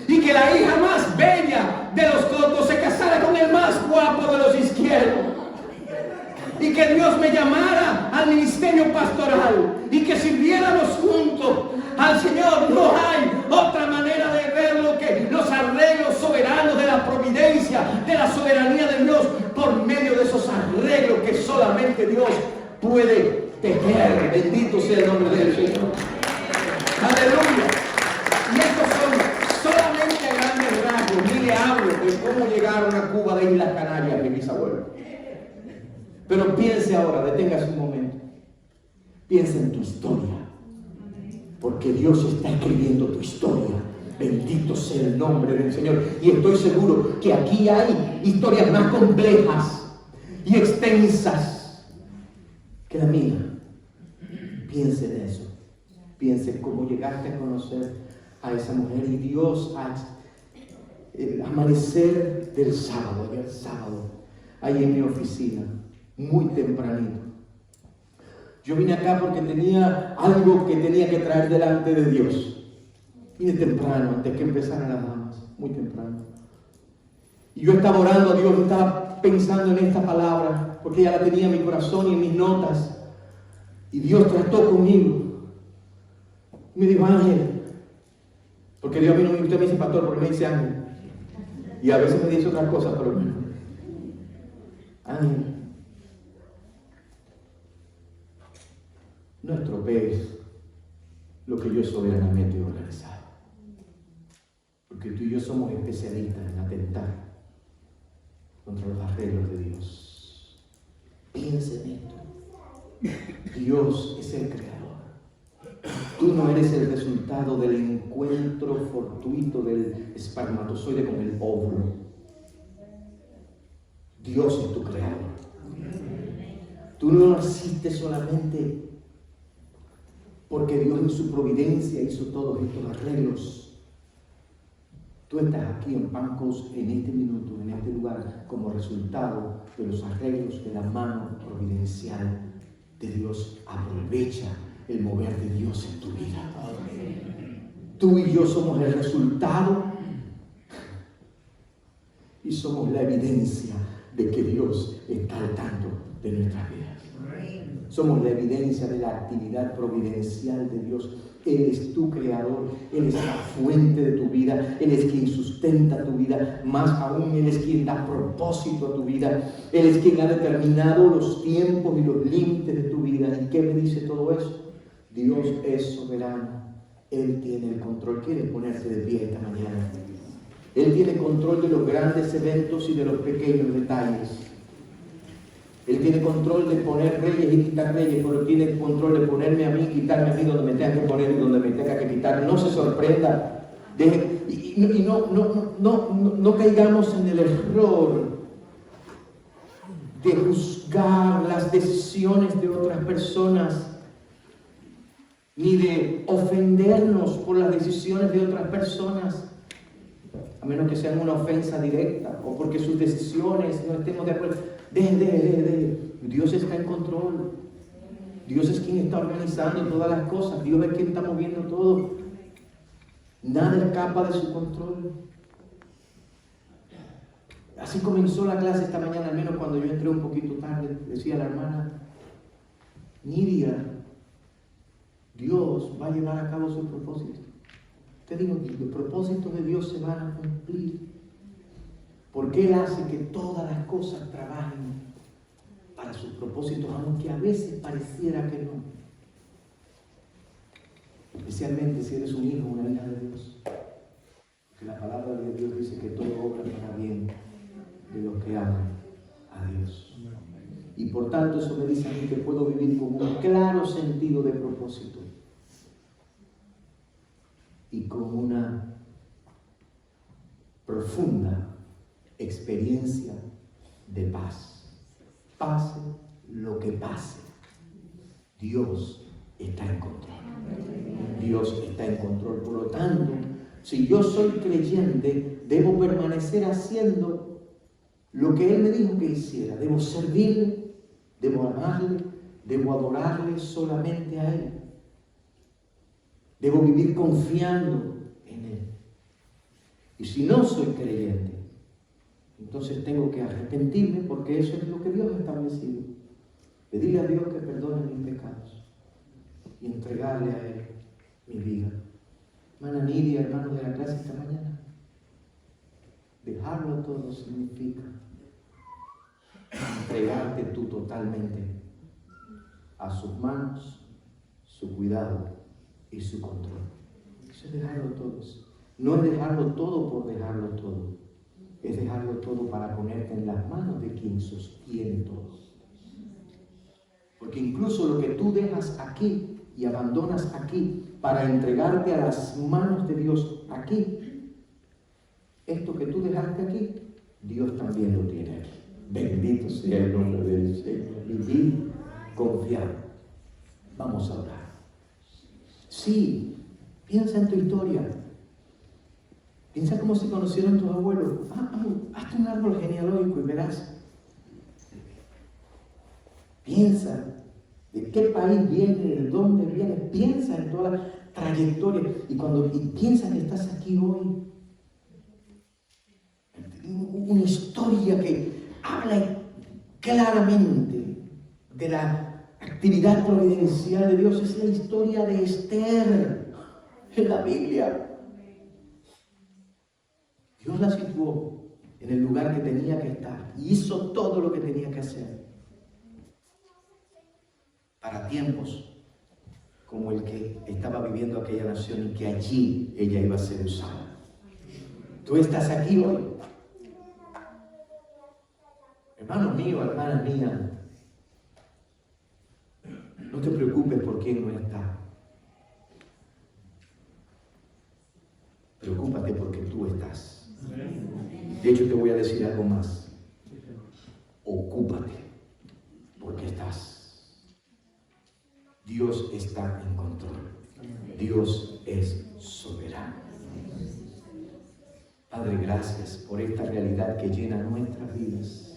y que la hija más bella de los cotos se casara con el más guapo de los izquierdos, y que Dios me llamara al ministerio pastoral y que sirviéramos juntos al Señor. No hay otra manera de verlo que los arreglos soberanos de la providencia, de la soberanía de Dios, por medio de esos arreglos que solamente Dios puede tejer. Bendito sea el nombre del Señor. Aleluya. Y estos son solamente a grandes rasgos. Ni le hablo de cómo llegaron a Cuba de Islas Canarias de mis abuelos. Pero piense ahora, deténgase un momento. Piensa en tu historia. Porque Dios está escribiendo tu historia. Bendito sea el nombre del Señor. Y estoy seguro que aquí hay historias más complejas y extensas que la mía. Piense en eso. Piense cómo llegaste a conocer a esa mujer. Y Dios, el amanecer del sábado, ahí en mi oficina, muy tempranito. Yo vine acá porque tenía algo que tenía que traer delante de Dios. Vine temprano, antes que empezaran las damas, muy temprano. Y yo estaba orando a Dios, estaba pensando en esta palabra, porque ya la tenía en mi corazón y en mis notas. Y Dios trató conmigo. Y me dijo, Ángel, porque Dios a mí no me gusta, me dice pastor, porque me dice Ángel. Y a veces me dice otras cosas, pero bueno. Ángel, no estropees lo que yo soberanamente he organizado. Porque tú y yo somos especialistas en atentar contra los arreglos de Dios. Piensa en esto. Dios es el creador. Tú no eres el resultado del encuentro fortuito del espermatozoide con el óvulo. Dios es tu creador. Tú no naciste solamente porque Dios en su providencia hizo todos estos arreglos. Tú estás aquí en Pancos en este minuto, en este lugar, como resultado de los arreglos de la mano providencial de Dios. Aprovecha el mover de Dios en tu vida. Tú y yo somos el resultado y somos la evidencia de que Dios está al tanto de nuestras vidas. Somos la evidencia de la actividad providencial de Dios. Él es tu creador, Él es la fuente de tu vida, Él es quien sustenta tu vida, más aún Él es quien da propósito a tu vida, Él es quien ha determinado los tiempos y los límites de tu vida. ¿Y qué me dice todo eso? Dios es soberano, Él tiene el control. ¿Quieres ponerse de pie esta mañana? Él tiene control de los grandes eventos y de los pequeños detalles. Él tiene control de poner reyes y quitar reyes, pero tiene control de ponerme a mí y quitarme a mí donde me tenga que poner y donde me tenga que quitar. No se sorprenda. No caigamos en el error de juzgar las decisiones de otras personas, ni de ofendernos por las decisiones de otras personas, a menos que sean una ofensa directa o porque sus decisiones no estemos de acuerdo. Dios está en control. Dios es quien está organizando todas las cosas. Dios es quien está moviendo todo. Nada escapa de su control. Así comenzó la clase esta mañana, al menos cuando yo entré un poquito tarde. Decía la hermana Nidia, Dios va a llevar a cabo su propósito. Te digo que los propósitos de Dios se van a cumplir. Porque Él hace que todas las cosas trabajen para sus propósitos, aunque a veces pareciera que no. Especialmente si eres un hijo o una hija de Dios. Porque la palabra de Dios dice que todo obra para bien de los que aman a Dios. Y por tanto eso me dice a mí que puedo vivir con un claro sentido de propósito. Y con una profunda experiencia de paz. Pase lo que pase, Dios está en control. Dios está en control. Por lo tanto, si yo soy creyente, debo permanecer haciendo lo que Él me dijo que hiciera. Debo servirle, debo amarle, debo adorarle solamente a Él. Debo vivir confiando en Él. Y si no soy creyente, entonces tengo que arrepentirme, porque eso es lo que Dios ha establecido. Pedirle a Dios que perdone mis pecados y entregarle a Él mi vida. Hermana Nidia, hermanos de la clase esta mañana, dejarlo todo significa entregarte tú totalmente a sus manos, su cuidado y su control. Eso es dejarlo todo. No es dejarlo todo por dejarlo todo. Es dejarlo todo para ponerte en las manos de quien sostiene todo. Porque incluso lo que tú dejas aquí y abandonas aquí para entregarte a las manos de Dios aquí, esto que tú dejaste aquí, Dios también lo tiene aquí. Bendito sea el nombre del Señor. Vivir confiado. Vamos a orar. Sí, piensa en tu historia. Piensa como si conocieron tus abuelos. Hazte un árbol genealógico y verás. Piensa de qué país viene, de dónde viene. Piensa en toda la trayectoria. Y piensa que estás aquí hoy. Una historia que habla claramente de la actividad providencial de Dios. Es la historia de Esther en la Biblia. Dios la situó en el lugar que tenía que estar y hizo todo lo que tenía que hacer para tiempos como el que estaba viviendo aquella nación y que allí ella iba a ser usada. Tú estás aquí hoy. Hermano mío, hermana mía, no te preocupes por quién no está. Preocúpate porque tú estás. De hecho, te voy a decir algo más. Ocúpate porque estás. Dios está en control. Dios es soberano. Padre, gracias por esta realidad que llena nuestras vidas.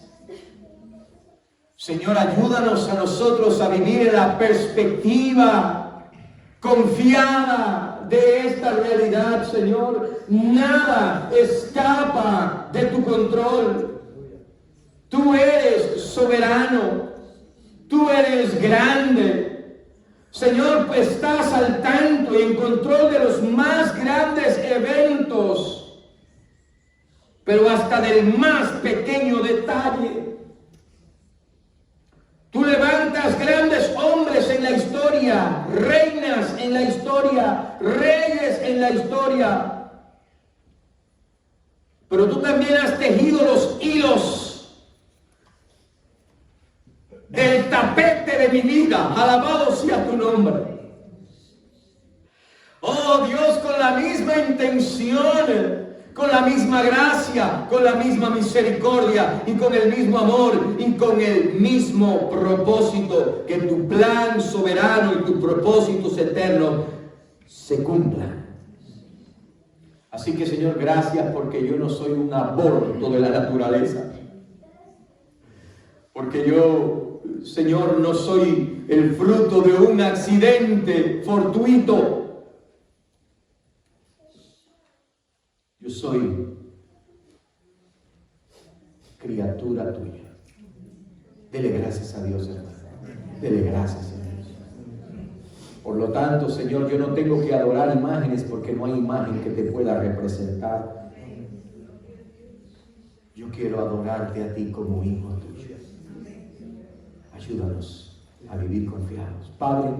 Señor, ayúdanos a nosotros a vivir en la perspectiva confiada de esta realidad, Señor. Nada escapa de tu control. Tú eres soberano. Tú eres grande. Señor, pues estás al tanto y en control de los más grandes eventos, pero hasta del más pequeño detalle. Tú levantas grandes hombres en la historia, reinas en la historia, reyes en la historia. Pero tú también has tejido los hilos del tapete de mi vida. Alabado sea tu nombre. Oh Dios, con la misma intención, con la misma gracia, con la misma misericordia y con el mismo amor y con el mismo propósito, que tu plan soberano y tus propósitos eternos se cumplan. Así que, Señor, gracias porque yo no soy un aborto de la naturaleza. Porque yo, Señor, no soy el fruto de un accidente fortuito. Yo soy criatura tuya. Dele gracias a Dios, hermano. Dele gracias a Dios. Por lo tanto, Señor, yo no tengo que adorar imágenes porque no hay imagen que te pueda representar. Yo quiero adorarte a ti como hijo tuyo. Ayúdanos a vivir confiados. Padre,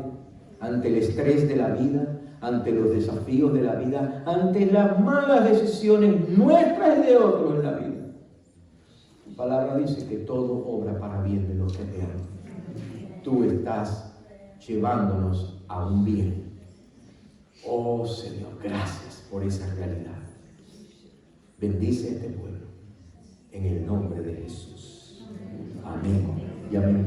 ante el estrés de la vida, ante los desafíos de la vida, ante las malas decisiones nuestras y de otros en la vida, tu palabra dice que todo obra para bien de los que te aman. Tú estás llevándonos a un bien. Oh Señor, gracias por esa realidad. Bendice este pueblo en el nombre de Jesús. Amén y amén.